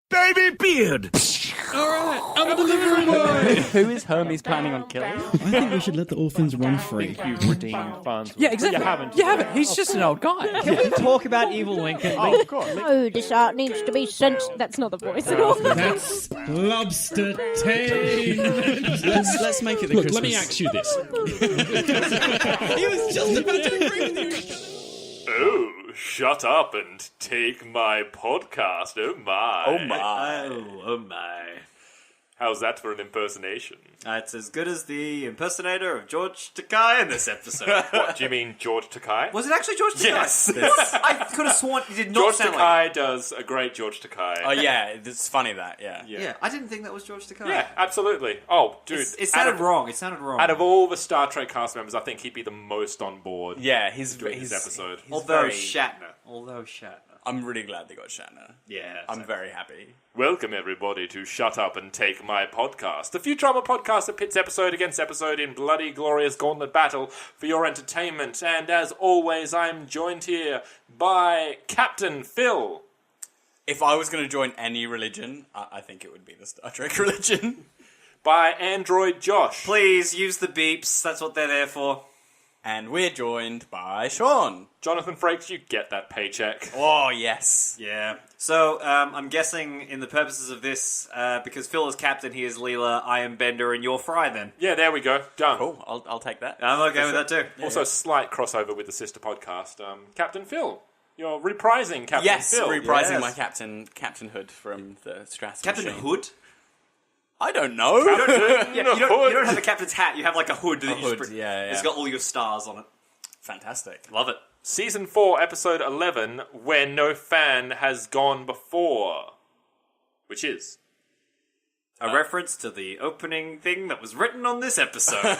Baby beard! Alright, I'm a delivery boy! Who is Hermes planning on killing? I think we should let the orphans run free. You've redeemed funds. Yeah, exactly. You haven't. He's just an old guy. Can we talk about evil Lincoln? Oh, of course. Oh, this art needs to be sent. That's not the voice at all. That's lobster tail! Let's make it the Look, Christmas. let me ask you this. He was just about to agree with you. Oh, shut up and take my podcast. Oh my. Oh my. Oh my. How's that for an impersonation? It's as good as the impersonator of George Takei in this episode. What, do you mean George Takei? Was it actually George Takei? Yes. I could have sworn it did not George sound Takei like does a great George Takei. Oh, yeah, it's funny that, yeah. Yeah, I didn't think that was George Takei. Yeah, absolutely. Oh, dude. It sounded wrong. It sounded wrong. Out of all the Star Trek cast members, I think he'd be the most on board. Yeah, he's doing this episode. Although very- Shatner. I'm really glad they got Shatner. Yeah. I'm very happy. Welcome, everybody, to Shut Up and Take My Podcast, the Futurama podcast that pits episode against episode in bloody, glorious gauntlet battle for your entertainment. And as always, I'm joined here by Captain Phil. If I was going to join any religion, I think it would be the Star Trek religion. By Android Josh. Please use the beeps. That's what they're there for. And we're joined by Sean. Jonathan Frakes, you get that paycheck. Oh, yes. Yeah. So, I'm guessing in the purposes of this, because Phil is captain, he is Leela, I am Bender, and you're Fry then. Yeah, there we go. Done. Cool, I'll take that. I'm okay with that too. Also, slight crossover with the sister podcast. Captain Phil. You're reprising Captain Yes, Phil. reprising Yes. my captainhood from the Stratham Captain machine. Hood? I don't know. You don't have a captain's hat, you have like a hood that you hood, just yeah. It's got all your stars on it. Fantastic. Love it. Season 4, Episode 11, Where No Fan Has Gone Before. Which is... A reference to the opening thing that was written on this episode.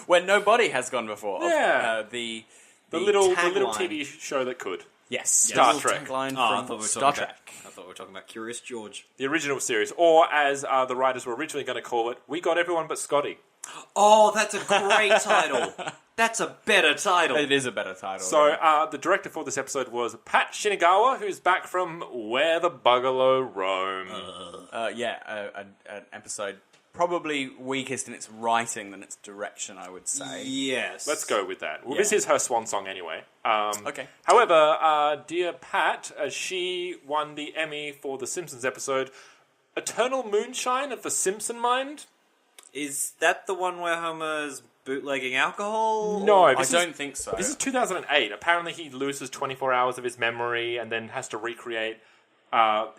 When nobody has gone before. Yeah. The little tagline. TV show that could. Yes. Star the Trek. Tagline I from thought we were Star talking Trek. I thought we were talking about Curious George. The original series. Or, as the writers were originally going to call it, We Got Everyone But Scotty. Oh, that's a great title. That's a better title. It is a better title. So, yeah. the director for this episode was Pat Shinagawa, who's back from Where the Bugalo Roam. An episode probably weakest in its writing than its direction, I would say. Yes. Let's go with that. Well, Yeah. this is her swan song anyway. Okay. However, dear Pat, she won the Emmy for the Simpsons episode Eternal Moonshine of the Simpson Mind. Is that the one where Homer's bootlegging alcohol? No, I don't think so. This is 2008. Apparently he loses 24 hours of his memory and then has to recreate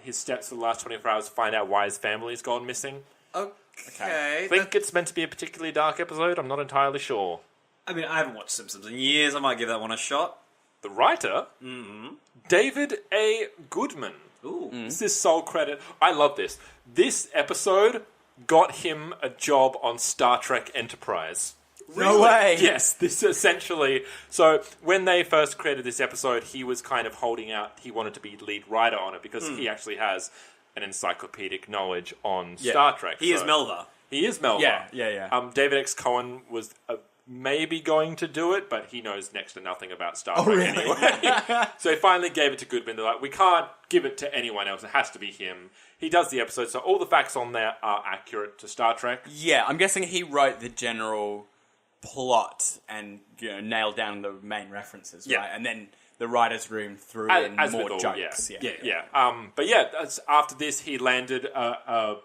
his steps for the last 24 hours to find out why his family's gone missing. Okay. I think it's meant to be a particularly dark episode. I'm not entirely sure. I mean, I haven't watched Simpsons in years. I might give that one a shot. The writer, David A. Goodman. Ooh. This is sole credit. I love this. This episode got him a job on Star Trek Enterprise. No way! Yes, this essentially... So, when they first created this episode, he was kind of holding out... He wanted to be lead writer on it because he actually has an encyclopedic knowledge on Star Trek. He is Melva. He is Melva. Yeah. David X. Cohen was maybe going to do it, but he knows next to nothing about Star Trek anyway. So he finally gave it to Goodman. They're like, we can't give it to anyone else. It has to be him. He does the episode, so all the facts on there are accurate to Star Trek. Yeah, I'm guessing he wrote the general plot and nailed down the main references, right? And then the writer's room threw in As more with all, jokes. Yeah. But yeah, after this, he landed a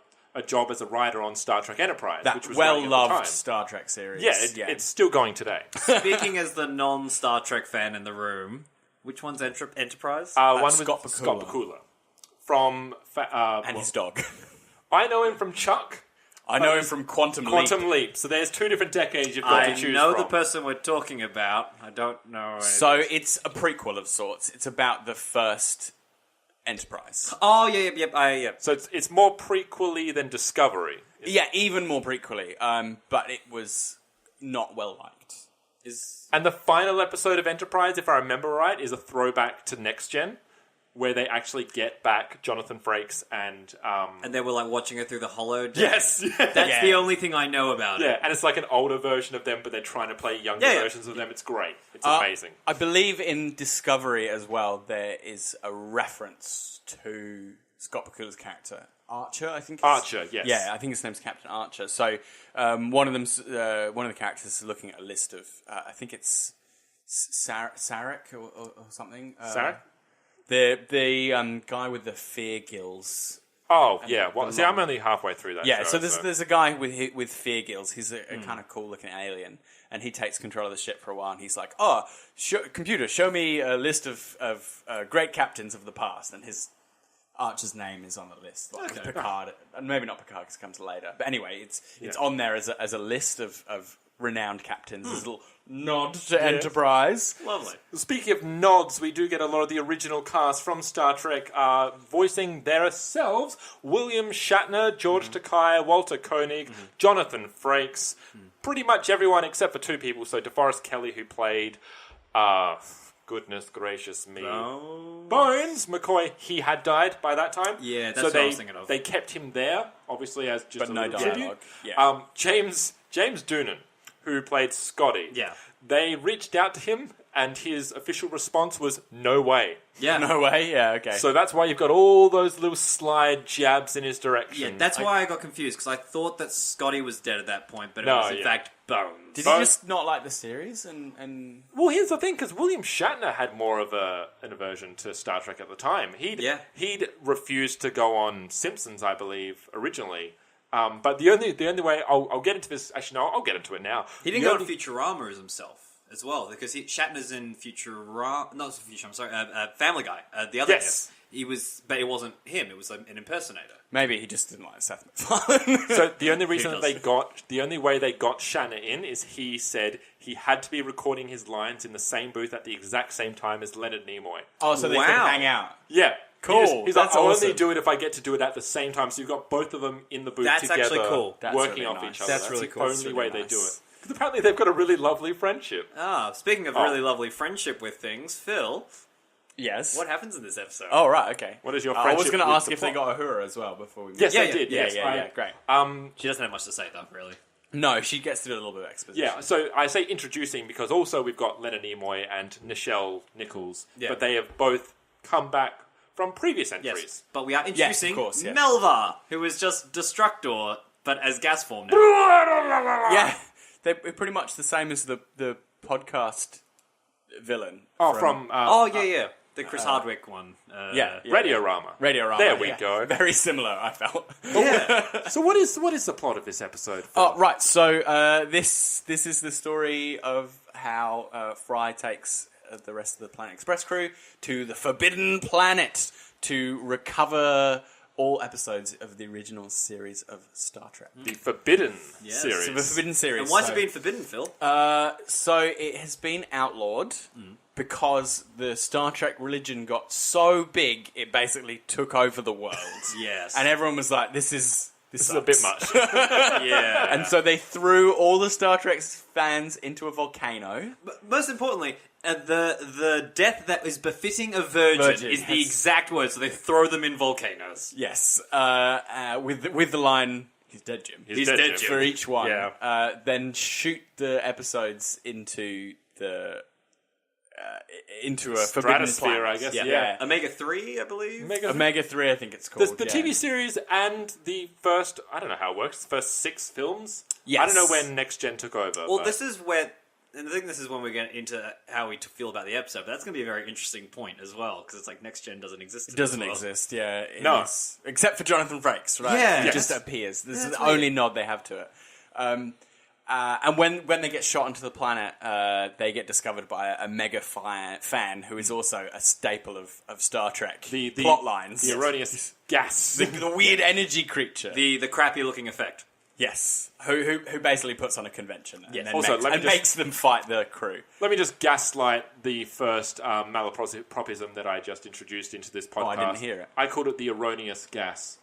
job as a writer on Star Trek Enterprise, That which was running at the well-loved time. Star Trek series. Yeah, it's still going today. Speaking as the non-Star Trek fan in the room, which one's Enterprise? One with Scott Scott Bakula. Bakula. From... and his dog. I know him from Chuck. I know him from Quantum Leap. Quantum Leap. So there's two different decades you've got to choose I know from. the person we're talking about. I don't know. So it's a prequel of sorts. It's about the first Enterprise. Oh, yeah. So it's more prequely than Discovery. Yeah, even more prequely. But it was not well liked. And the final episode of Enterprise, if I remember right, is a throwback to Next Gen, where they actually get back Jonathan Frakes and... And they were like watching it through the holodeck. Yes! That's the only thing I know about it. Yeah, and it's like an older version of them, but they're trying to play younger versions of them. It's great. It's amazing. I believe in Discovery as well, there is a reference to Scott Bakula's character, Archer, I think. Archer, yes. Yeah, I think his name's Captain Archer. So one of the characters is looking at a list of, I think it's Sarek or something. Sarek? The guy with the fear gills. Oh, yeah. Well, see, I'm only halfway through that Yeah, show, so there's a guy with fear gills. He's a kind of cool-looking alien, and he takes control of the ship for a while, and he's like, computer, show me a list of great captains of the past, and his Archer's name is on the list. Like Picard, and maybe not Picard because it comes later. But anyway, it's on there as a list of renowned captains. There's a little nod to Enterprise. Lovely. Speaking of nods, we do get a lot of the original cast from Star Trek voicing themselves. William Shatner, George Takei, Walter Koenig, Jonathan Frakes. Pretty much everyone except for two people. So DeForest Kelley, who played... goodness gracious me. Bones McCoy, he had died by that time. Yeah, that's so what I was thinking of. They kept him there, obviously, as just But a no little dialogue. tribute. Yeah. James Doonan, who played Scotty. Yeah. They reached out to him, and his official response was, no way. Yeah. No way? Yeah, okay. So that's why you've got all those little slide jabs in his direction. Yeah, that's why I got confused, because I thought that Scotty was dead at that point, but it No, was in yeah. fact Bones. Did he just not like the series? And Well, here's the thing, because William Shatner had more of an aversion to Star Trek at the time. He'd refused to go on Simpsons, I believe, originally. But the only way I'll get into this. Actually, no, I'll get into it now. He didn't go on Futurama as himself as well, because Shatner's in Futurama. Not Futurama. I'm sorry, Family Guy. The other Yes. he was, but it wasn't him. It was an impersonator. maybe he just didn't like Seth MacFarlane. So the only reason Who that the only way they got Shatner in is he said he had to be recording his lines in the same booth at the exact same time as Leonard Nimoy. Oh, so they Wow. couldn't hang out. Yeah. Cool. He's That's like, I'll awesome. only do it if I get to do it at the same time. So you've got both of them in the booth That's together, actually cool. That's working really off nice. each other. That's really cool. the That's only really way they nice. do it. Because apparently they've got a really lovely friendship. Speaking of really lovely friendship with things, Phil, Yes. what happens in this episode? Oh, right, okay. What is your I was friendship going to with ask the if they plot? got Uhura as well before we... Yes, Yeah, they yeah. did. Yes, yeah, great. She doesn't have much to say, though, really. No, she gets to do a little bit of exposition. Yeah, so I say introducing because also we've got Leonard Nimoy and Nichelle Nichols, but they have both come back from previous entries. Yes, but we are introducing course, yes. Melva, who is just Destructor, but as gas form now. Yeah, they're pretty much the same as the podcast villain. From The Chris Hardwick one. Radiorama. Radiorama. There we yeah. go. Very similar, I felt. So what is the plot of this episode? Oh, right. So this is the story of how Fry takes the rest of the Planet Express crew to the Forbidden Planet to recover all episodes of the original series of Star Trek. The Forbidden Yes. series. So the Forbidden series. And why's so, it been forbidden, Phil? So it has been outlawed because the Star Trek religion got so big it basically took over the world. Yes. And everyone was like, this is a bit much. yeah. And so they threw all the Star Trek fans into a volcano. But most importantly, the death that is befitting a virgin is the yes. exact word, so they throw them in volcanoes. Yes, with the line, "He's dead, Jim." He's dead, Jim. For each one. Yeah. Then shoot the episodes into the into a forbidden Stratosphere, planet. I guess. Yeah. Yeah. Omega-3, I believe? Omega 3, I think it's called. The TV series and the first, I don't know how it works, first 6 films? Yes. I don't know when Next Gen took over. Well, but this is where... And I think this is when we get into how we feel about the episode. But that's going to be a very interesting point as well, because it's like Next Gen doesn't exist. It doesn't exist, yeah. No. Except for Jonathan Frakes, right? Yeah. He Yes. just appears. This is That's the only nod they have to it. And when they get shot onto the planet, they get discovered by a mega fan who is also a staple of Star Trek. the plot lines. The erroneous gas. The weird energy creature. The crappy-looking effect. Yes. Who basically puts on a convention and, then Also, let me just- makes them fight the crew. Let me just gaslight the first malapropism that I just introduced into this podcast. I didn't hear it. I called it the erroneous gas.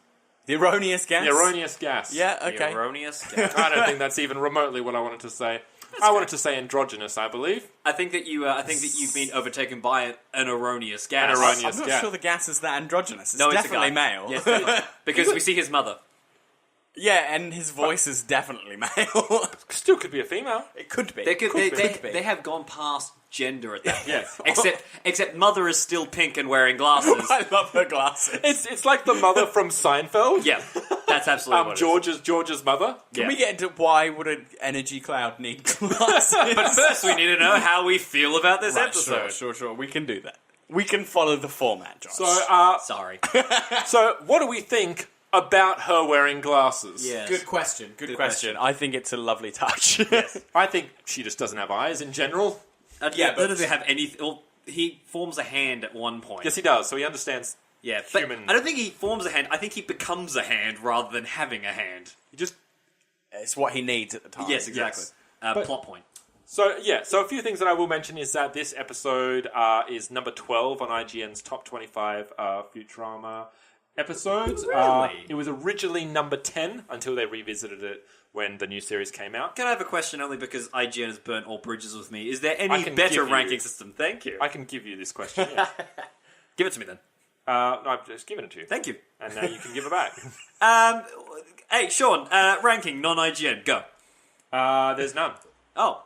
The erroneous gas? The erroneous gas. Yeah, The okay. erroneous... I don't think that's even remotely what I wanted to say. I wanted to say androgynous, I believe. I think that you've been overtaken by an erroneous gas. An erroneous I'm not gas. sure the gas is that androgynous. It's No, it's a definitely guy. male. Yes, definitely. Because we see his mother. Yeah, and his voice is definitely male. Still could be a female. It could be. They have gone past gender at that point. Yes. Except Mother is still pink and wearing glasses. I love her glasses. It's like the mother from Seinfeld. Yeah, that's absolutely what it is. George's mother. Can we get into why would an energy cloud need glasses? But first, we need to know how we feel about this episode. Sure. We can do that. We can follow the format, Josh. Sorry. So what do we think about her wearing glasses? Yes. Good question. Good question. I think it's a lovely touch. I think she just doesn't have eyes in general. But doesn't have anything. Well, he forms a hand at one point. Yes, he does. So he understands. Yeah, but human. I don't think he forms a hand. I think he becomes a hand rather than having a hand. He just. It's what he needs at the time. Yes, exactly. Plot point. So a few things that I will mention is that this episode is number 12 on IGN's top 25 Futurama episodes. Really? It was originally number 10 until they revisited it when the new series came out. Can I have a question only because IGN has burnt all bridges with me? Is there I any can better give you- ranking system? Thank you. I can give you this question. Yeah. Give it to me then. No, I've just given it to you. Thank you. And now you can give it back. Hey, Sean, ranking, non-IGN, go. There's none. Oh.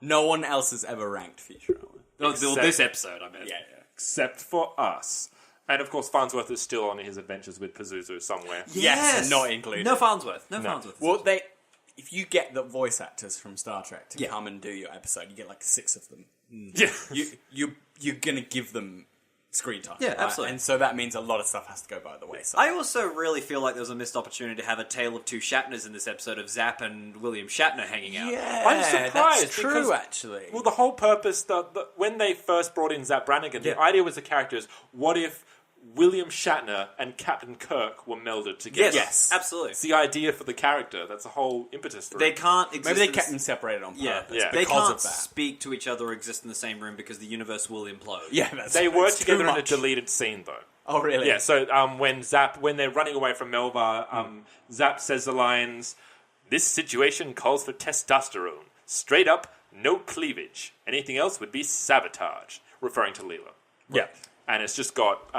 No one else has ever ranked Futurama. No, Except- this episode, I meant. Yeah. Except for us. And of course, Farnsworth is still on his adventures with Pazuzu somewhere. Yes, not included. No Farnsworth. No Farnsworth. Well, if you get the voice actors from Star Trek to come and do your episode, you get like 6 of them. Yeah. You're gonna give them screen time. Yeah, right? absolutely. And so that means a lot of stuff has to go by the wayside. I also really feel like there was a missed opportunity to have a tale of two Shatners in this episode of Zap and William Shatner hanging out. Yeah, I'm surprised that's true, because- actually. Well, the whole purpose, when they first brought in Zap Brannigan, the idea was the characters, what if William Shatner and Captain Kirk were melded together? Yes, absolutely. It's the idea for the character. That's the whole impetus for They it. can't exist. Maybe they in kept the- them separated on purpose. Yeah. They because can't of that. speak to each other or exist in the same room because the universe will implode. Yeah, that's They were that's together too in a much. deleted scene, though. Oh, really? Yeah, so when they're running away from Melba, Zap says the lines, "This situation calls for testosterone. Straight up, no cleavage. Anything else would be sabotage," referring to Leela. Yeah. And it's just got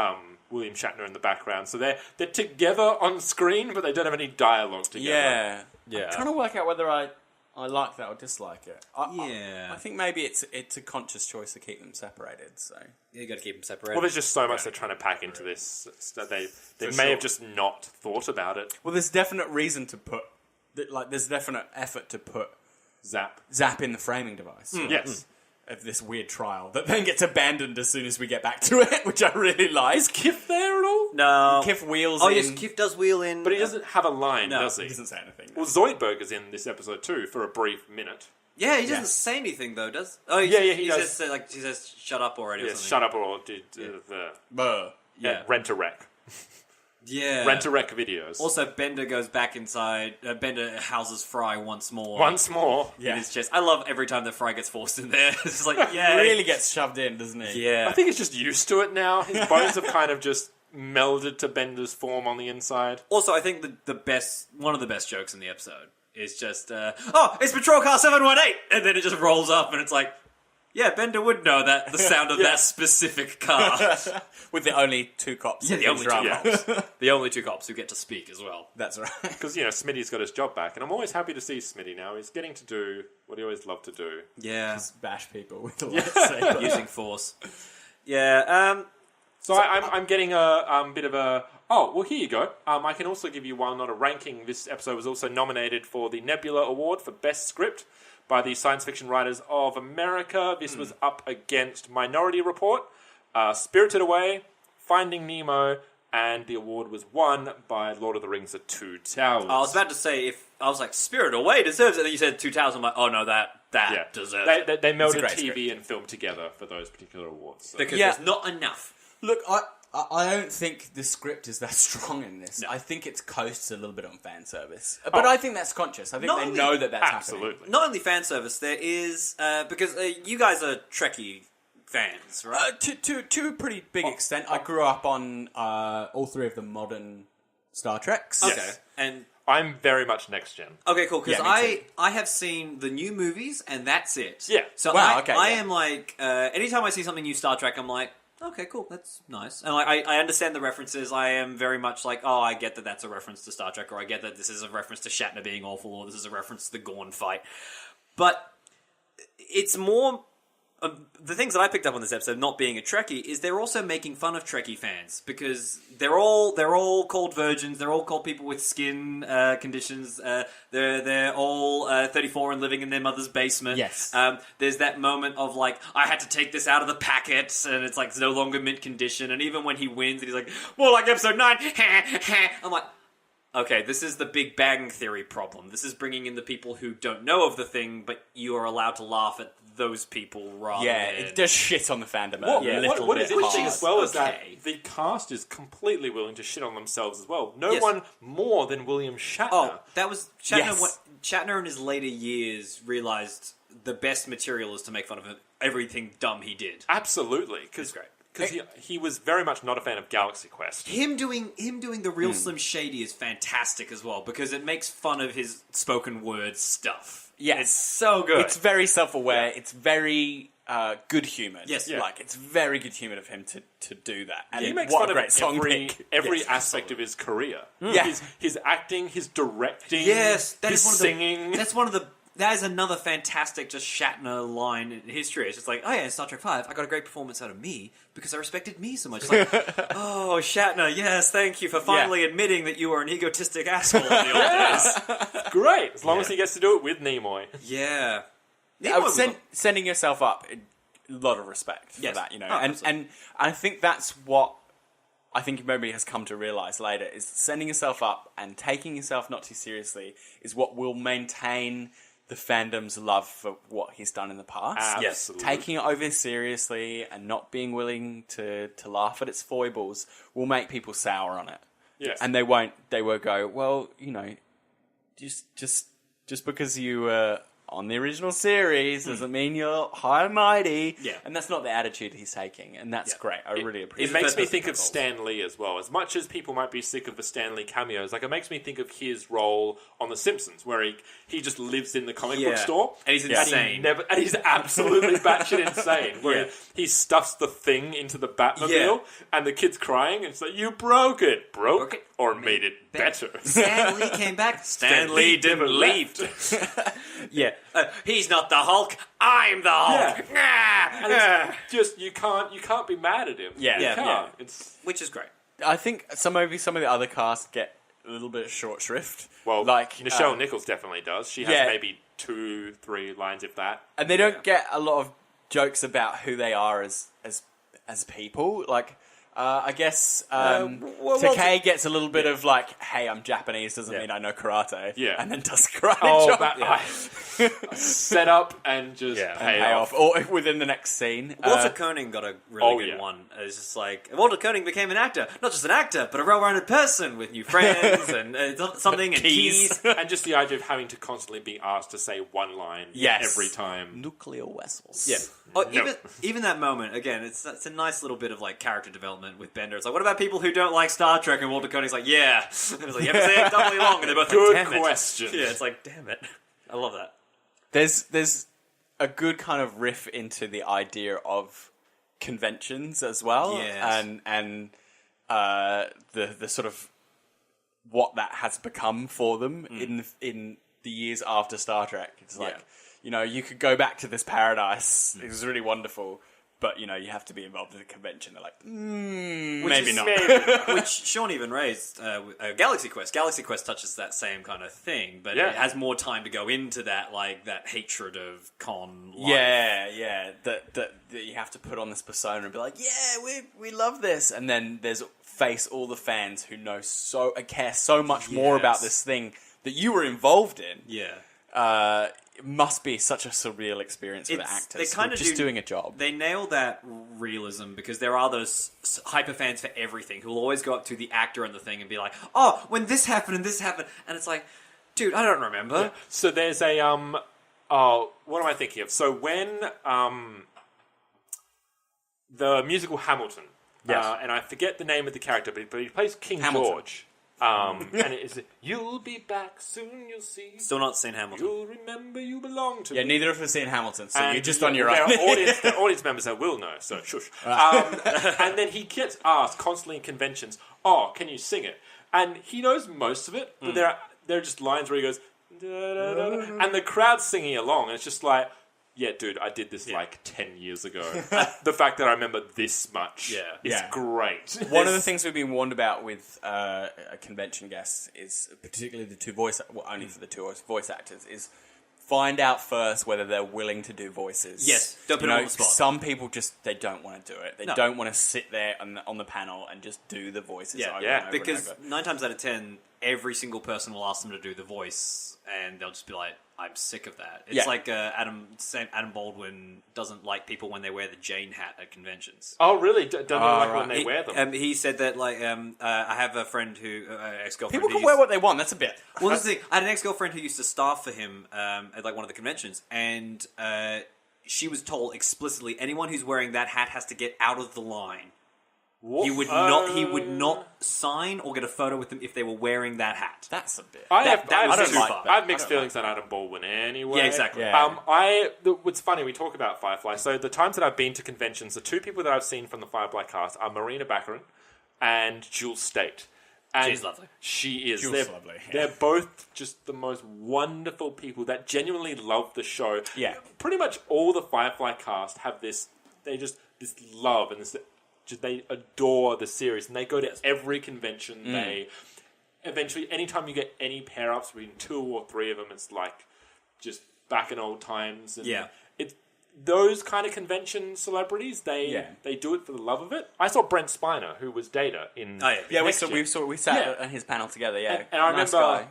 William Shatner in the background. So they're together on screen, but they don't have any dialogue together. Yeah. I'm trying to work out whether I like that or dislike it. Yeah. I think maybe it's a conscious choice to keep them separated. So You got to keep them separated. Well, there's just so much they're trying to pack into this that they may sure. have just not thought about it. well, there's definite reason to put there's definite effort to put Zap. Zap in the framing device. Yes. Of this weird trial that then gets abandoned as soon as we get back to it, which I really like. Is Kif there at all? No. Kif wheels Oh, in. yes, Kif does wheel in. But he doesn't have a line, No, does he? He doesn't say anything. Well, Zoidberg is in this episode too for a brief minute. Yeah, he doesn't Yeah. say anything, though, does Oh, Yeah, he does. Says, he says, shut up already or Yes, something. shut up or did the Buh. Yeah. Rent-a-wreck. Yeah. Rent-a-wreck videos. Also, Bender goes back inside. Bender houses Fry once more. Once more. In his chest. I love every time that Fry gets forced in there. It's just like, yeah. Really gets shoved in, doesn't he? Yeah. I think he's just used to it now. His bones have kind of just melded to Bender's form on the inside. Also, I think one of the best jokes in the episode is just, it's Patrol Car 718! And then it just rolls up and it's like, yeah, Bender would know that, the sound of that specific car. With the only 2 cops. Yeah, in the only two drama. cops. The only 2 cops who get to speak as well. That's right. Because, Smitty's got his job back. And I'm always happy to see Smitty now. He's getting to do what he always loved to do. Yeah. Bash people with the lightsaber. Using force. Yeah, So I'm getting a bit of a... Oh, well, here you go. I can also give you, while not a ranking, this episode was also nominated for the Nebula Award for Best Script by the Science Fiction Writers of America. This was up against Minority Report, Spirited Away, Finding Nemo, and the award was won by Lord of the Rings: The Two Towers. I was about to say, I was like, Spirit Away deserves it. And then you said 2000. I'm like, oh no, that deserves it. They melded great TV script. and film together for those particular awards. So. Because Yeah. there's not enough. Look, I don't think the script is that strong in this. No. I think it coasts a little bit on fan service. But I think that's conscious. I think Not they only- know that that's happening. Absolutely. Not only fan service, there is, because you guys are Trekkie fans, right? To a pretty big extent. I grew up on all 3 of the modern Star Treks. Okay. Yes. And I'm very much next gen. okay, cool. Because Yeah, me too. I have seen the new movies, and that's it. Yeah. So Wow, okay, I yeah. am like, anytime I see something new Star Trek, I'm like, Okay, cool. That's nice. And I understand the references. I am very much like, oh, I get that that's a reference to Star Trek, or I get that this is a reference to Shatner being awful, or this is a reference to the Gorn fight. But it's more... the things that I picked up on this episode, not being a Trekkie, is they're also making fun of Trekkie fans, because they're all called virgins, they're all called people with skin conditions, they're all 34 and living in their mother's basement. Yes. There's that moment of like, I had to take this out of the packet, and it's like it's no longer mint condition, and even when he wins, and he's like, more like episode 9, I'm like, okay, this is the Big Bang Theory problem. This is bringing in the people who don't know of the thing, but you are allowed to laugh at those people rather than... it does shit on the fandom What is interesting as well is that Okay. the cast is completely willing to shit on themselves as well. No Yes. one more than William Shatner. Oh, that was... Shatner, Yes. Shatner in his later years realised the best material is to make fun of everything dumb he did. Absolutely. It's great. Because he was very much not a fan of Galaxy Quest. Him doing the real Slim Shady is fantastic as well, because it makes fun of his spoken word stuff. Yes. It's so good. It's very self-aware. It's very good-humoured. Yes. Yeah. Like, it's very good-humoured of him to do that. And He makes what fun a great of song every pick. aspect of his career. Yeah. His acting, his directing, Yes, that his is one of singing. That is another fantastic just Shatner line in history. It's just like, oh yeah, in Star Trek 5, I got a great performance out of me because I respected me so much. It's like, oh, Shatner, yes, thank you for finally admitting that you were an egotistic asshole in the old days. Great, as long as he gets to do it with Nimoy. Yeah. Nimoy was Sending yourself up, a lot of respect for Yes. that, you know. Oh, and absolutely. I think that's what I think maybe has come to realise later, is sending yourself up and taking yourself not too seriously is what will maintain the fandom's love for what he's done in the past. Absolutely. Taking it over seriously and not being willing to laugh at its foibles will make people sour on it. Yes. And they won't go, well, you know, just because you were on the original series doesn't mean you're high and mighty. Yeah. And that's not the attitude he's taking, and that's great. I really appreciate It it. makes me think of Stan Lee as well. As much as people might be sick of the Stan Lee cameos, like it makes me think of his role on The Simpsons, where he just lives in the comic book store. And he's insane. And he's absolutely batshit insane. Where he stuffs the Thing into the Batmobile, and the kid's crying, and it's like, you broke it. Broke it or made it better. Stan Lee came back. Stan Lee didn't leave. Yeah. He's not the Hulk. I'm the Hulk. And it's just, you can't be mad at him. Yeah. You Yeah. can't. It's... Which is great. I think maybe some of the other cast get a little bit short shrift. Well, like Nichelle Nichols definitely does. She has maybe 2-3 lines, if that. and they don't get a lot of jokes about who they are as people. Like, I guess Takei gets a little bit of like, "Hey, I'm Japanese, doesn't mean I know karate." Yeah. and then does a karate Oh, job. set up and just pay off. or within the next scene. Walter Koenig got a really good one. It's just like, Walter Koenig became an actor. Not just an actor, but a well-rounded person with new friends and something and keys. And just the idea of having to constantly be asked to say one line every time. Nuclear vessels. Yeah. Oh, even that moment, again, it's a nice little bit of like character development with Bender. It's like, what about people who don't like Star Trek? And Walter Koenig's like, yeah. And it's like, you have to say it doubly long. And they're both Good like, damn question. it. Yeah, it's like, damn it. I love that. There's a good kind of riff into the idea of conventions as well, Yes. and the sort of what that has become for them in the years after Star Trek. It's like, you know, you could go back to this paradise. It was really wonderful. But, you know, you have to be involved in the convention. They're like, maybe not. Which Sean even raised Galaxy Quest. Galaxy Quest touches that same kind of thing, but it has more time to go into that, like, that hatred of con life. Yeah. That you have to put on this persona and be like, yeah, we love this. And then face all the fans who care so much more about this thing that you were involved in. Yeah. It must be such a surreal experience for the actors. They kind of just doing a job. They nail that realism because there are those hyper fans for everything who will always go up to the actor and the thing and be like, "Oh, when this happened and this happened," and it's like, dude, I don't remember. Yeah. So there's a what am I thinking of? So when the musical Hamilton, and I forget the name of the character, but he plays King Hamilton. George. And it is, you'll be back soon, you'll see. Still not seen Hamilton. You'll remember you belong to me. Yeah, neither of us have seen Hamilton, so And you're just on your own. There are audience members that will know, so shush. And then he gets asked constantly in conventions, oh, can you sing it? And he knows most of it, but there are just lines where he goes, da, da, da, da, and the crowd's singing along, and it's just like, yeah, dude, I did this like 10 years ago. The fact that I remember this much is great. One of the things we've been warned about with convention guests is, particularly the two only for the two voice actors, is find out first whether they're willing to do voices. Yes, don't put them on the spot. Some people just, they don't want to do it. They don't want to sit there on the panel and just do the voices over and over because and over. 9 times out of 10, every single person will ask them to do the voice, and they'll just be like, I'm sick of that. It's like Adam Baldwin doesn't like people when they wear the Jane hat at conventions. Oh, really? Doesn't like when they wear them? He said that, like, I have a friend who, ex-girlfriend. People can wear what they want, that's a bit. Well, that's the thing. I had an ex-girlfriend who used to staff for him at, like, one of the conventions, and she was told explicitly, anyone who's wearing that hat has to get out of the line. He would not sign or get a photo with them if they were wearing that hat. That's a bit. I I have mixed feelings on Adam Baldwin anyway. Yeah, exactly. Yeah. What's funny, we talk about Firefly. So the times that I've been to conventions, the two people that I've seen from the Firefly cast are Marina Baccarin and Jules State. And she's lovely. She is. Jules lovely. Yeah. They're both just the most wonderful people that genuinely love the show. Yeah. Pretty much all the Firefly cast have this love and this... They adore the series, and they go to every convention. They eventually, anytime you get any pair ups between 2 or 3 of them, it's like just back in old times. And it's those kind of convention celebrities. They do it for the love of it. I saw Brent Spiner, who was Data in. We sat on his panel together. Yeah, and I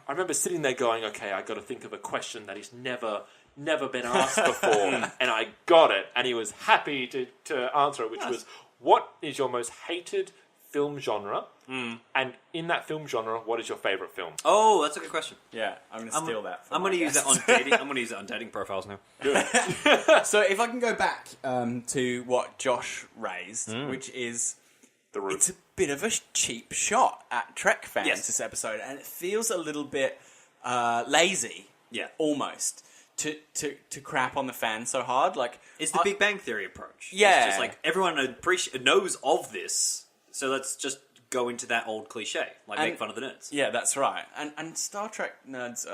remember sitting there going, okay, I got to think of a question that he's never been asked before, and I got it, and he was happy to answer it, which was. What is your most hated film genre? And in that film genre, what is your favourite film? Oh, that's a good question. Yeah, I'm going to steal that. I'm going to use that on dating. I'm going to use it on dating profiles now. So if I can go back to what Josh raised, which is it's a bit of a cheap shot at Trek fans this episode, and it feels a little bit lazy. Yeah, almost. To crap on the fans so hard, like it's the Big Bang Theory approach. Yeah, it's just like everyone knows of this, so let's just go into that old cliche, like make fun of the nerds. Yeah, that's right. And Star Trek nerds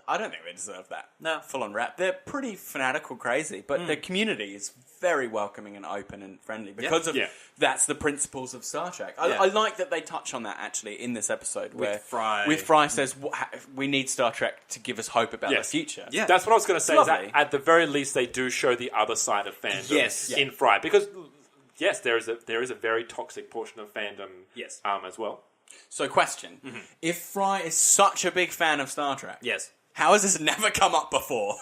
I don't think they deserve that. No, full on rap. They're pretty fanatical, crazy, but the community is very welcoming and open and friendly because of that's the principles of Star Trek. I like that they touch on that actually in this episode where Fry says we need Star Trek to give us hope about the future. Yeah, that's what I was going to say. Is that at the very least they do show the other side of fandom in Fry because there is a very toxic portion of fandom as well. So question: if Fry is such a big fan of Star Trek, how has this never come up before?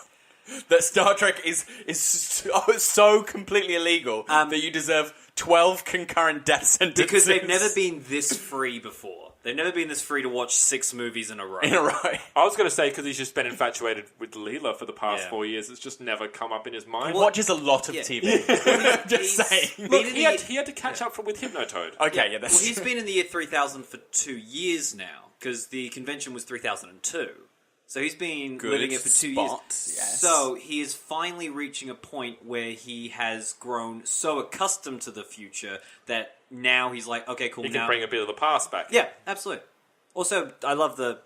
That Star Trek is so completely illegal that you deserve 12 concurrent death sentences. Because they've never been this free before. They've never been this free to watch 6 movies in a row. I was going to say, because he's just been infatuated with Leela for the past 4 years, it's just never come up in his mind. He watches a lot of TV. Just saying. Look, he had to catch up with Hypnotoad. Okay, that's he's been in the year 3000 for 2 years now, because the convention was 3002. So he's been living it for 2 years. Yes. So he is finally reaching a point where he has grown so accustomed to the future that now he's like, okay, cool. He can bring a bit of the past back. Yeah, absolutely. Also, I love the...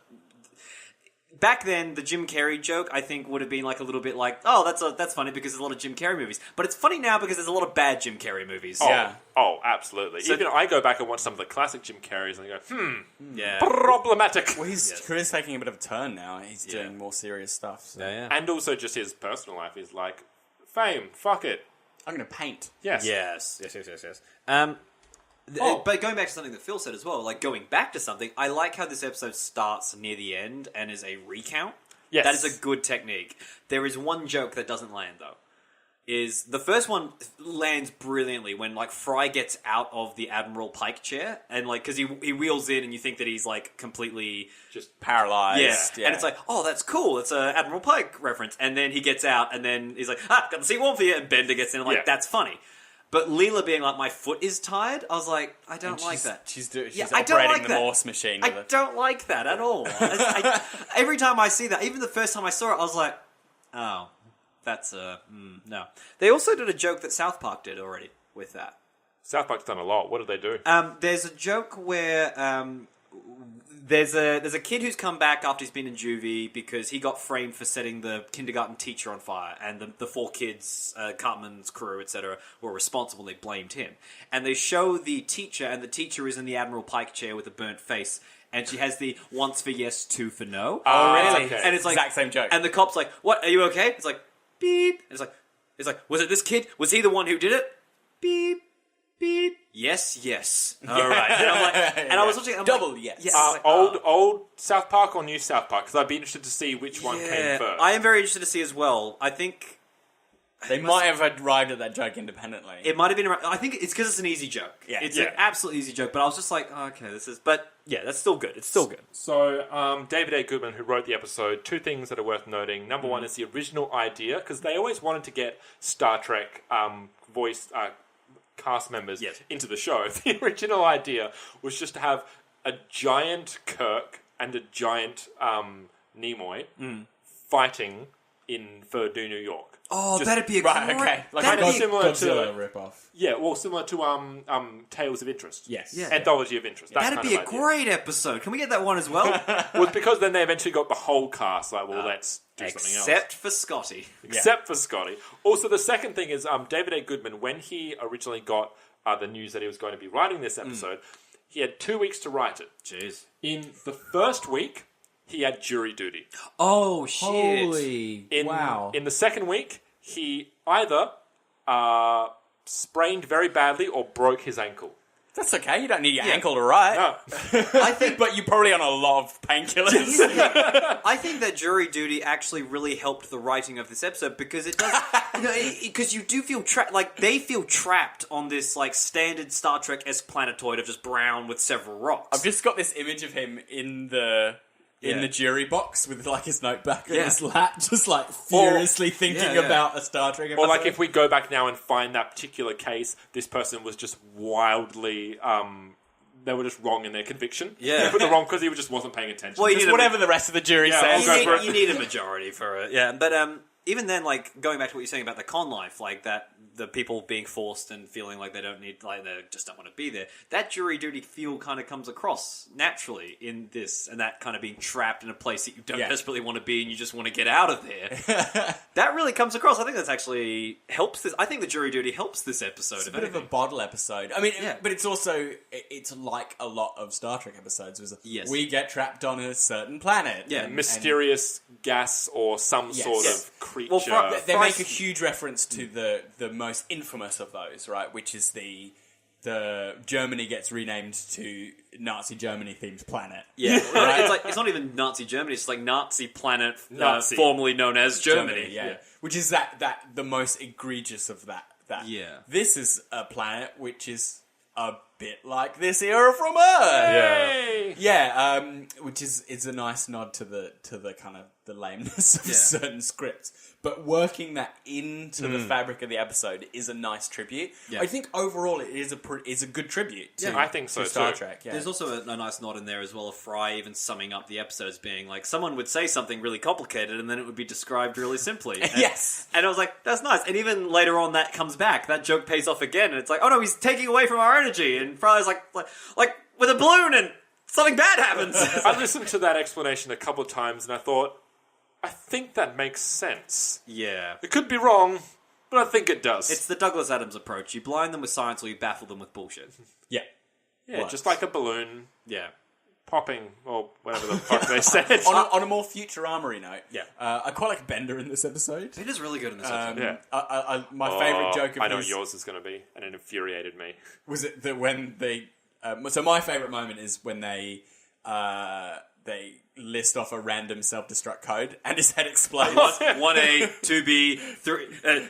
Back then, the Jim Carrey joke, I think, would have been like a little bit like, oh, that's funny because there's a lot of Jim Carrey movies. But it's funny now because there's a lot of bad Jim Carrey movies. Oh, absolutely. So, even I go back and watch some of the classic Jim Carreys and I go, yeah, problematic. Well, his career's taking a bit of a turn now. He's doing more serious stuff. So. Yeah. And also just his personal life is like, fame, fuck it. I'm going to paint. Yes. But going back to something that Phil said as well, like going back to something, I like how this episode starts near the end and is a recount. Yes. That is a good technique. There is one joke that doesn't land, though. Is the first one lands brilliantly when, like, Fry gets out of the Admiral Pike chair and, like, because he wheels in and you think that he's, like, completely... just paralyzed. Yeah. And it's like, oh, that's cool. It's a Admiral Pike reference. And then he gets out and then he's like, got the seat warm for you. And Bender gets in and, like, that's funny. But Leela being like, my foot is tired, I was like, I don't like that. She's Yeah, I don't operating like the that. Morse machine. With I it. don't like that at all. Every time I see that, even the first time I saw it, I was like, oh, that's no. They also did a joke that South Park did already with that. South Park's done a lot. What did they do? There's a joke where there's a kid who's come back after he's been in juvie because he got framed for setting the kindergarten teacher on fire, and the 4 kids, Cartman's crew, etc., were responsible. They blamed him, and they show the teacher, and the teacher is in the Admiral Pike chair with a burnt face, and she has the once for yes, 2 for no. Oh, really? Okay. And it's like exact same joke. And the cop's like, "What? Are you okay?" It's like, beep. It's like, was it this kid? Was he the one who did it? Beep. Beep. Yes. All right. And I'm like, and I was watching. I'm Double like, yes. Yeah, I'm like, Old South Park or new South Park? Because I'd be interested to see which one came first. I am very interested to see as well. I think They might have arrived at that joke independently. it might have been. I think it's because it's an easy joke. Yeah. It's Yeah. an absolute easy joke. But I was just like, oh, okay, this is. But yeah, that's still good. It's still good. So, David A. Goodman, who wrote the episode, 2 things that are worth noting. Number one is the original idea, because they always wanted to get Star Trek voice cast members Yes. into the show. The original idea was just to have a giant Kirk and a giant Nimoy fighting in Purdue, New York. Oh, Just- that'd be a right, great. okay. Like that'd God- be similar Godzilla to rip-off. yeah, well, similar to Tales of Interest. Yes. Yeah. Anthology of Interest. That That'd kind be of a idea. great episode. Can we get that one as well? Well, it's because then they eventually got the whole cast. Like, well, let's do something else. Except for Scotty. Except for Scotty. Also, the second thing is David A. Goodman, when he originally got the news that he was going to be writing this episode, he had 2 weeks to write it. Jeez. In the first week, he had jury duty. Oh shit. Holy wow. In the second week, he either sprained very badly or broke his ankle. That's okay. You don't need your ankle to write. No. I think, but you're probably on a lot of painkillers. I think that jury duty actually really helped the writing of this episode because it does, because you do feel trapped. Like they feel trapped on this like standard Star Trek-esque planetoid of just brown with several rocks. I've just got this image of him in the jury box with like his notebook and his lap, just like furiously thinking about a Star Trek episode. Or like if we go back now and find that particular case, this person was just wildly... they were just wrong in their conviction. Yeah. They put the wrong because he just wasn't paying attention. Well, you just need whatever the rest of the jury Yeah, says. I'll go for it. you need a majority for it. Yeah, but even then, like going back to what you're saying about the con life, like that the people being forced and feeling like they don't need, like they just don't want to be there. That jury duty feel kind of comes across naturally in this, and that kind of being trapped in a place that you don't desperately want to be and you just want to get out of there. That really comes across. I think that's actually helps this. I think the jury duty helps this episode. It's a bit of a bottle episode. I mean, Yeah. but it's also, it's like a lot of Star Trek episodes. Yes. We get trapped on a certain planet. Yeah. Mysterious gas or some sort Yes. of creature. Well, They Price- make a huge reference to the most infamous of those, right? Which is the Germany gets renamed to Nazi Germany themed planet. Yeah, it's like it's not even Nazi Germany. It's like Nazi planet, Nazi. formerly known as Germany. yeah. Which is that the most egregious of that. Yeah. This is a planet which is a bit like this era from Earth. Yeah, which is a nice nod to the kind of the lameness of certain scripts, but working that into the fabric of the episode is a nice tribute. Yeah. I think overall it is a good tribute. To, I think so to Star too. Trek. Yeah. There's also a nice nod in there as well of Fry even summing up the episodes being like, someone would say something really complicated and then it would be described really simply. And, Yes. And I was like, that's nice. And even later on that comes back. That joke pays off again. And it's like, oh no, he's taking away from our energy. And Fry's like with a balloon and something bad happens. I listened to that explanation a couple of times and I thought, I think that makes sense. Yeah. It could be wrong, but I think it does. It's the Douglas Adams approach. You blind them with science or you baffle them with bullshit. yeah. yeah, just like a balloon Yeah. popping, or whatever the fuck they said. On a more Futurama note, Yeah. I quite like Bender in this episode. It is really good in this episode. Yeah. My favourite joke of I know his what yours is going to be, and it infuriated me. was it that when they. So my favourite moment is when they list off a random self-destruct code and his head explodes. 1A, 2B, 3...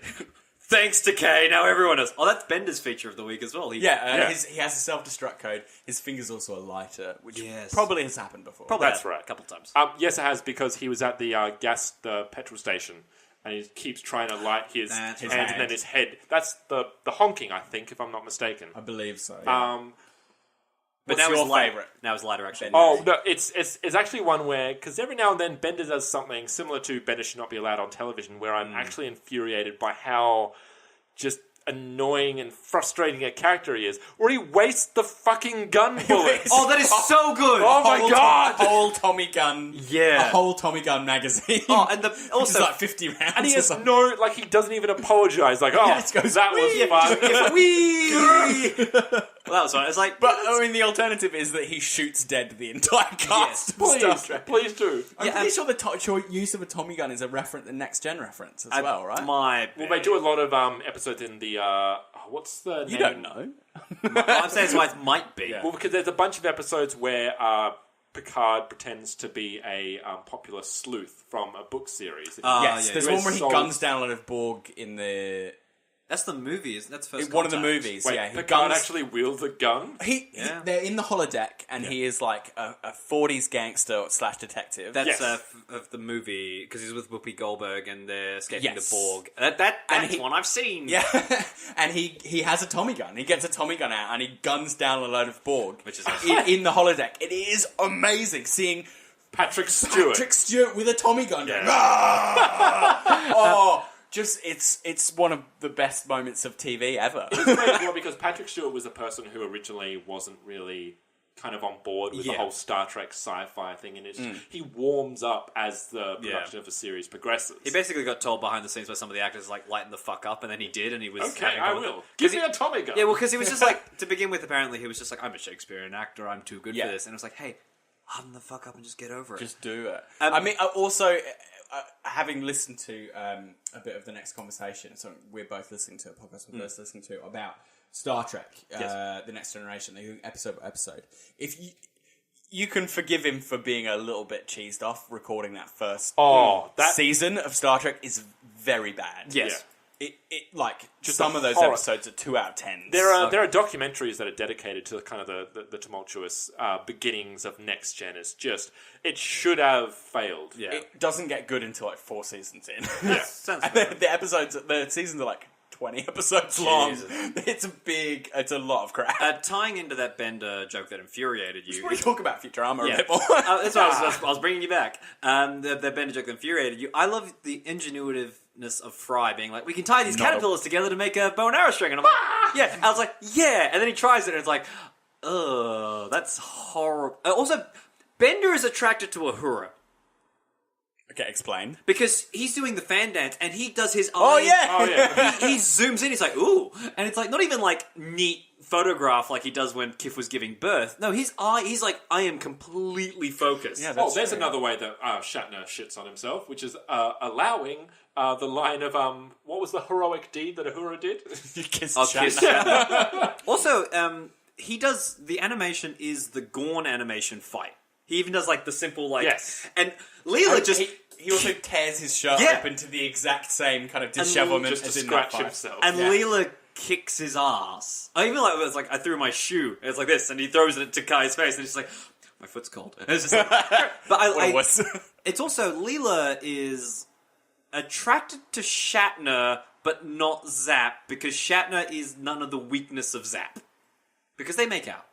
thanks to K, now everyone knows. Oh, that's Bender's feature of the week as well. He He has a self-destruct code. His finger's also a lighter, which Yes. probably has happened before. probably That's had right. a couple times. Yes, it has, because he was at the petrol station and he keeps trying to light his That's hand, right. and then his head. That's the honking, I think, if I'm not mistaken. I believe so. Yeah. But What's now your it's light. favourite? Now it's lighter, actually. Oh no, it's actually one where, because every now and then Bender does something similar to Bender should not be allowed on television, where I'm actually infuriated by how just annoying and frustrating a character he is, where he wastes the fucking gun bullets. Oh, that is so good! Oh my god! Whole Tommy Gun. Yeah. A whole Tommy Gun magazine. Oh, and Also, also... like 50 rounds. And he or has something. no, like, he doesn't even apologize. Like, oh, just goes, that was fun. Well, that was fun. It's like... But I mean, the alternative is that he shoots dead the entire cast of Star Trek. Please do. I'm pretty sure the use of a Tommy gun is a next gen reference as well, right? Well, they do a lot of episodes in the what's the You name? don't know. I'm saying it's why it might be. Yeah. Well, because there's a bunch of episodes where Picard pretends to be a popular sleuth from a book series. Yes, yeah, there's yeah. one where he Sold- guns down a lot of Borg in the That's the movie, isn't That's First one of the Contact. movies. Wait, Yeah, he Picard guns. actually wields a gun? Yeah. They're in the holodeck, and he is like a 40s gangster / detective. That's Yes. of the movie, because he's with Whoopi Goldberg and they're escaping Yes. the Borg. That's he- one I've seen. Yeah, and he has a Tommy gun. He gets a Tommy gun out and he guns down a load of Borg, Which is in the holodeck. It is amazing seeing Patrick Stewart. Patrick Stewart with a Tommy gun. Going, "Ah!" Oh, just it's one of the best moments of TV ever. Well, because Patrick Stewart was a person who originally wasn't really kind of on board with the Yeah. whole Star Trek sci-fi thing, and he warms up as the production of the series progresses. He basically got told behind the scenes by some of the actors, like, lighten the fuck up, and then he did, and he was Okay, having I fun with will. it. Give 'Cause me a Tommy gun. Yeah, well, because he was just like, to begin with, apparently, he was just like, I'm a Shakespearean actor, I'm too good Yeah. for this. And it was like, hey, harden the fuck up and just get over it. Just do it. Um, I mean, also, having listened to a bit of the next conversation, so we're both listening to a podcast we're both listening to about Star Trek, Yes. The Next Generation, they do episode by episode. If you can forgive him for being a little bit cheesed off recording that first that season of Star Trek is very bad. Yes. It like Just some a of those horror. episodes are 2 out of 10. There are documentaries that are dedicated to kind of the tumultuous beginnings of Next Gen. It's just it should have failed. Yeah. It doesn't get good until like 4 seasons in. Yeah. Sounds And the seasons are like 20 episodes long. It's a lot of crap. tying into that Bender joke that infuriated you. We talk about Futurama Yeah. a bit more. That's why I was bringing you back. The Bender joke that infuriated you. I love the ingenuitiveness of Fry being like, we can tie these caterpillars together to make a bow and arrow string. And I'm like, yeah. I was like, yeah. And then he tries it and it's like, ugh, that's horrible. Also, Bender is attracted to Uhura. Okay, explain. Because he's doing the fan dance and he does his Oh, eye. yeah! Oh yeah. He zooms in, he's like, ooh. And it's like, not even like neat photograph like he does when Kif was giving birth. No, his eye, he's like, I am completely focused. Yeah, Oh, there's another way that Shatner shits on himself, which is allowing the line of what was the heroic deed that Uhura did? You kissed I'll Shatner. kiss Shatner. Also, he does, the animation is the Gorn animation fight. He even does like the simple like, Yes. and Leela just, He also tears his shirt Yeah. open to the exact same kind of dishevelment just to as in scratch that fight. himself. and Yeah. Leela kicks his ass. I even like, it was like, I threw my shoe. It's like this, and he throws it to Kai's face, and he's just like, my foot's cold. And it's just like, but What a wuss. it's also, Leela is attracted to Shatner, but not Zap, because Shatner is none of the weakness of Zap. Because they make out.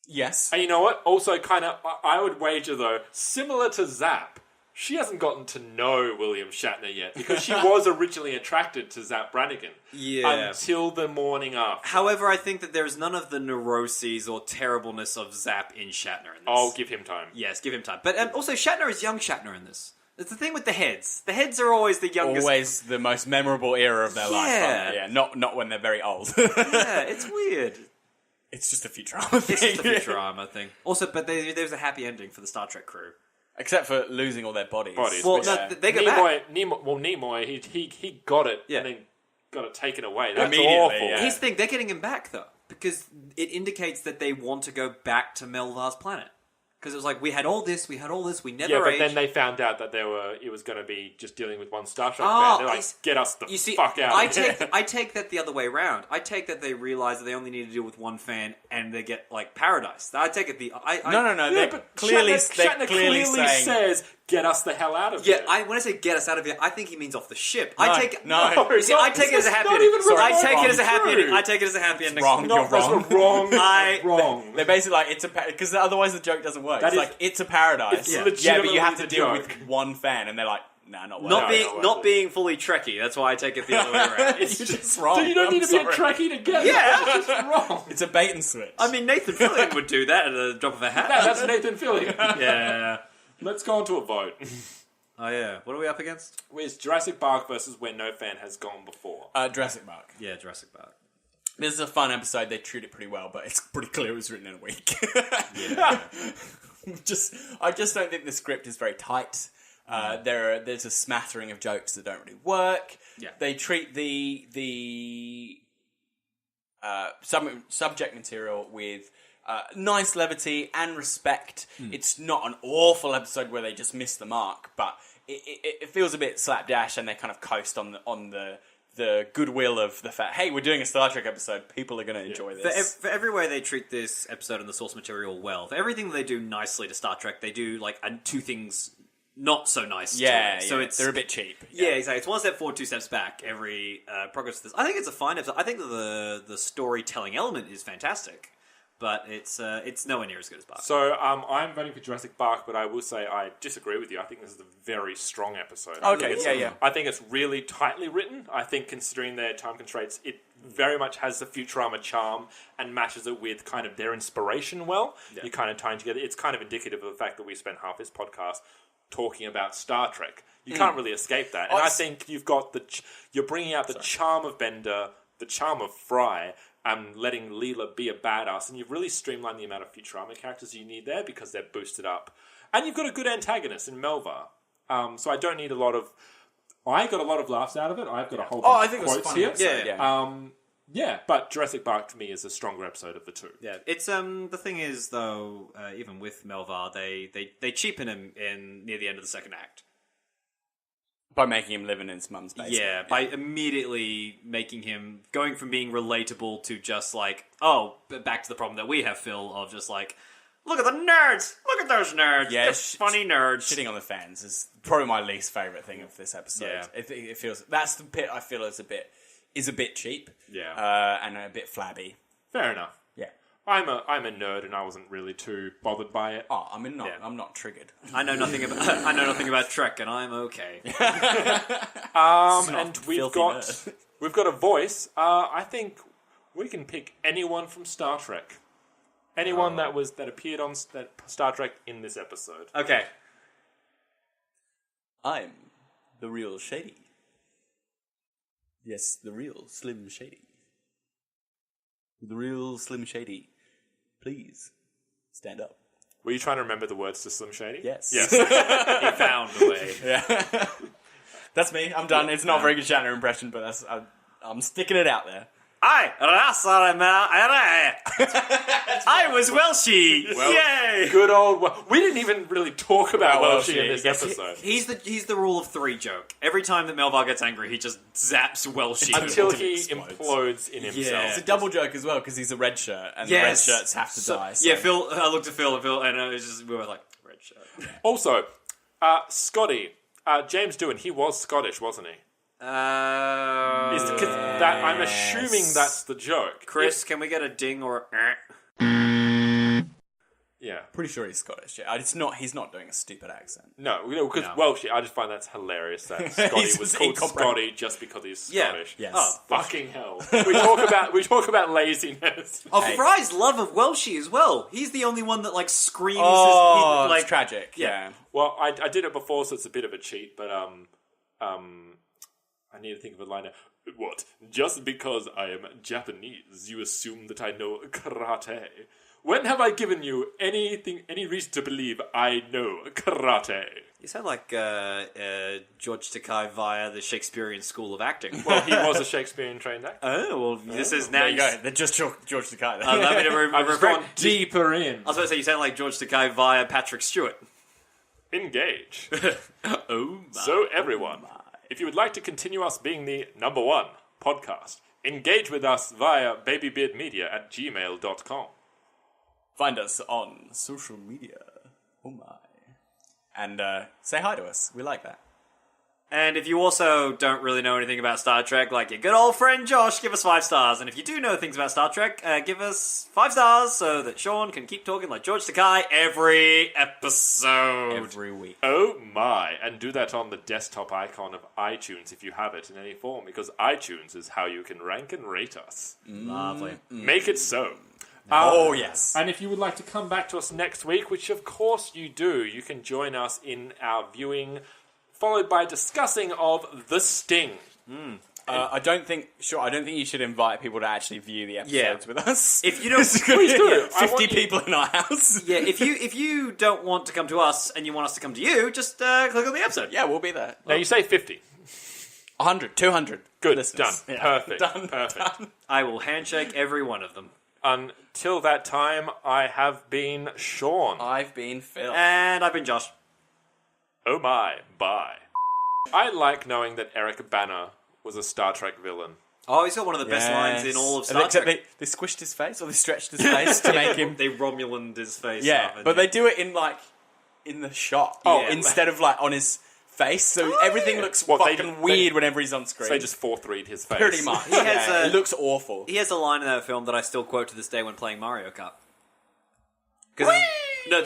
Yes. And you know what? Also, kind of, I would wager though, similar to Zap, she hasn't gotten to know William Shatner yet because she was originally attracted to Zap Brannigan. Yeah. Until the morning after. However, I think that there is none of the neuroses or terribleness of Zap in Shatner in this. I'll give him time. Yes, give him time. But also, Shatner is young Shatner in this. It's the thing with the heads. The heads are always the youngest. Always the most memorable era of their life. Yeah. Yeah, not when they're very old. Yeah, it's weird. It's just a Futurama thing. It's just the Futurama thing. Also, but there's a happy ending for the Star Trek crew. Except for losing all their bodies. Well, which- no, they go back. Nimoy, he got it Yeah. and then got it taken away. That's Immediately, awful. yeah. Here's the thing, they're getting him back, though. Because it indicates that they want to go back to Melvar's planet. Because it was like, we had all this, we never Yeah, but aged. then they found out that it was going to be just dealing with one Star Trek Oh, fan. They're like, I- get us the You see, fuck out I of here. take that the other way around. I take that they realize that they only need to deal with one fan and they get, like, paradise. I take it No. Yeah, They're but clearly, Shatner they're clearly saying... says, get us the hell out of Yeah, here. when I say get us out of here, I think he means off the ship. No, I take it. no. You see, I take it as a happy ending. I take it as a happy ending. I take it as a happy ending. wrong. No, You're that's wrong. wrong. I- wrong. They're basically like, it's a because otherwise the joke doesn't work. That It's is- like, it's a paradise. it's Yeah, legitimately but you have to the deal joke. with one fan, and they're like, nah, not Not worth it. being being fully Trekkie. That's why I take it the other way around. It's just wrong. So you don't I'm need to be a sorry. Trekkie to get Yeah. it. It's just wrong. It's a bait and switch. I mean, Nathan Fillion would do that at a drop of a hat. That's Nathan Fillion. Yeah. Let's go on to a vote. Oh yeah. What are we up against? Where's Jurassic Park versus Where No Fan Has Gone Before? Jurassic Park. Yeah, Jurassic Park. This is a fun episode. They treat it pretty well, but it's pretty clear it was written in a week. Yeah. I just don't think the script is very tight. There's a smattering of jokes that don't really work. Yeah. They treat the subject material with nice levity and respect. It's not an awful episode where they just miss the mark, but it feels a bit slapdash, and they kind of coast on the goodwill of the fact, hey, we're doing a Star Trek episode. People are going to enjoy this. For every way they treat this episode and the source material well, for everything they do nicely to Star Trek, they do like two things not so nice. Yeah, to it. So yeah, it's they're a bit cheap. Yeah, exactly. It's one step forward, two steps back. Every progress of this, I think it's a fine episode. I think that the storytelling element is fantastic, but it's nowhere near as good as Park. So I'm voting for Jurassic Park, but I will say I disagree with you. I think this is a very strong episode. Okay, yeah. I think it's really tightly written. I think considering their time constraints, it very much has the Futurama charm and matches it with kind of their inspiration well. Yeah. You're kind of tying together. It's kind of indicative of the fact that we spent half this podcast talking about Star Trek. You can't really escape that. And I think you've got you're bringing out the charm of Bender, the charm of Fry, letting Leela be a badass, and you've really streamlined the amount of Futurama characters you need there because they're boosted up. And you've got a good antagonist in Melva. So I don't need a lot of... I got a lot of laughs out of it. I've got a whole bunch of quotes here. Yeah. But Jurassic Park to me is a stronger episode of the two. Yeah, it's the thing is though, even with Melvar, they cheapen him near the end of the second act. By making him live in his mum's basement. Yeah, by immediately making him going from being relatable to just like, back to the problem that we have, Phil, of just like, look at the nerds, look at those nerds, Yeah, they're funny nerds. Shitting on the fans is probably my least favourite thing of this episode. Yeah. It feels that's the bit I feel is a bit cheap. Yeah. And a bit flabby. Fair enough. Yeah. I'm a nerd, and I wasn't really too bothered by it. Oh, I'm not triggered. I know nothing about Trek, and I'm okay. And we've filthy got nerd. we've got a voice. I think we can pick anyone from Star Trek. Anyone that appeared on Star Trek in this episode. Okay, I'm the real Shady. Yes, the real Slim Shady. The real Slim Shady. Please stand up. Were you trying to remember the words to Slim Shady? Yes. Yes. he found a way. Yeah. That's me. I'm done. It's not a very good Shatner impression, but I'm sticking it out there. I was Welshie. Yay! Good old. We didn't even really talk about Well, Welshie in Welshie. this episode He's the rule of three joke. Every time that Melvar gets angry, he just zaps Welshie until he explodes. implodes in himself. It's a double joke as well because he's a red shirt, and Yes. the red shirts have to die. So. Yeah, Phil. I looked at Phil, and it was just we were like red shirt. Also, Scotty, James Doohan, he was Scottish, wasn't he? I'm assuming that's the joke. Chris, can we get a ding or? Yeah. Pretty sure he's Scottish. Yeah, he's not doing a stupid accent. No, because No. Welsh, I just find that's hilarious that Scotty He's was just called incomprehensible. Scotty just because he's Yeah. Scottish. Yes. Oh, Fucking hell. We talk about laziness. Oh, Fry's love of Welshie as well. He's the only one that like screams. Oh, like it's tragic. yeah. Yeah. Well, I did it before, so it's a bit of a cheat, but I need to think of a line now. What? Just because I am Japanese, you assume that I know karate? When have I given you any reason to believe I know karate? You sound like George Takei via the Shakespearean School of Acting. Well, he was a Shakespearean trained actor. Oh well, this is now. There you go. They're just George Takei. Allow me to I've just gone deeper in. I was about to say you sound like George Takei via Patrick Stewart. Engage. Oh my. So everyone, if you would like to continue us being the number one podcast, engage with us via babybeardmedia@gmail.com. Find us on social media. Oh my. and say hi to us. We like that. And if you also don't really know anything about Star Trek, like your good old friend Josh, give us 5 stars. And if you do know things about Star Trek, give us 5 stars so that Sean can keep talking like George Takei every episode. Every week. Oh my, and do that on the desktop icon of iTunes if you have it in any form, because iTunes is how you can rank and rate us. Lovely. Make it so. Oh, yes. And if you would like to come back to us next week, which of course you do, you can join us in our viewing, followed by discussing of The Sting. I don't think you should invite people to actually view the episodes with us. If you don't, Please do. I 50 want you- people in our house. yeah, if you don't want to come to us and you want us to come to you, just click on the episode. Yeah, we'll be there. Now you say 50. 100, 200. Good, listeners. done. Yeah. Perfect. Done. Perfect. Done. I will handshake every one of them. Until that time, I have been Sean. I've been Phil. And I've been Josh. Oh my, bye. I like knowing that Eric Bana was a Star Trek villain. Oh, he's got one of the best lines in all of Star Except Trek. they squished his face, or they stretched his face to make him... They Romulan'd his face. Yeah, up and- but they do it in the shot. Yeah. Instead of, on his face. So everything looks What, they fucking ju- weird they- whenever he's on screen. So they just 4-3'd his face. Pretty much. He has a- it looks awful. He has a line in that film that I still quote to this day when playing Mario Kart. No,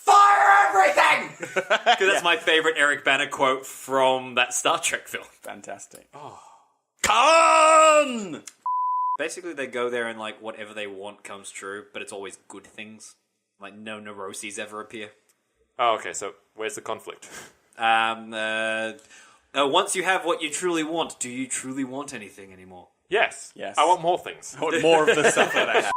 Fire everything! because that's my favorite Eric Bana quote from that Star Trek film. Fantastic. Oh. Khan! Basically, they go there and whatever they want comes true, but it's always good things. Like no neuroses ever appear. Oh, okay, so where's the conflict? Once you have what you truly want, do you truly want anything anymore? Yes. Yes. I want more things. I want more of the stuff that I have.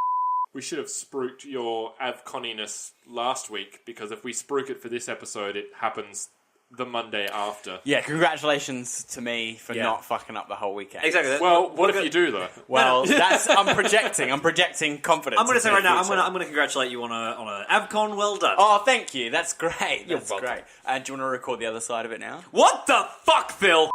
We should have spruiked your Avconiness last week, because if we spruik it for this episode, it happens the Monday after. Yeah, congratulations to me for Yeah. not fucking up the whole weekend. Exactly. Well, what if you do, though? Well, I'm projecting confidence. I'm going to say into right the now, future. I'm going to congratulate you on a Avcon well done. Oh, thank you. That's great. That's welcome. great. And do you want to record the other side of it now? What the fuck, Phil?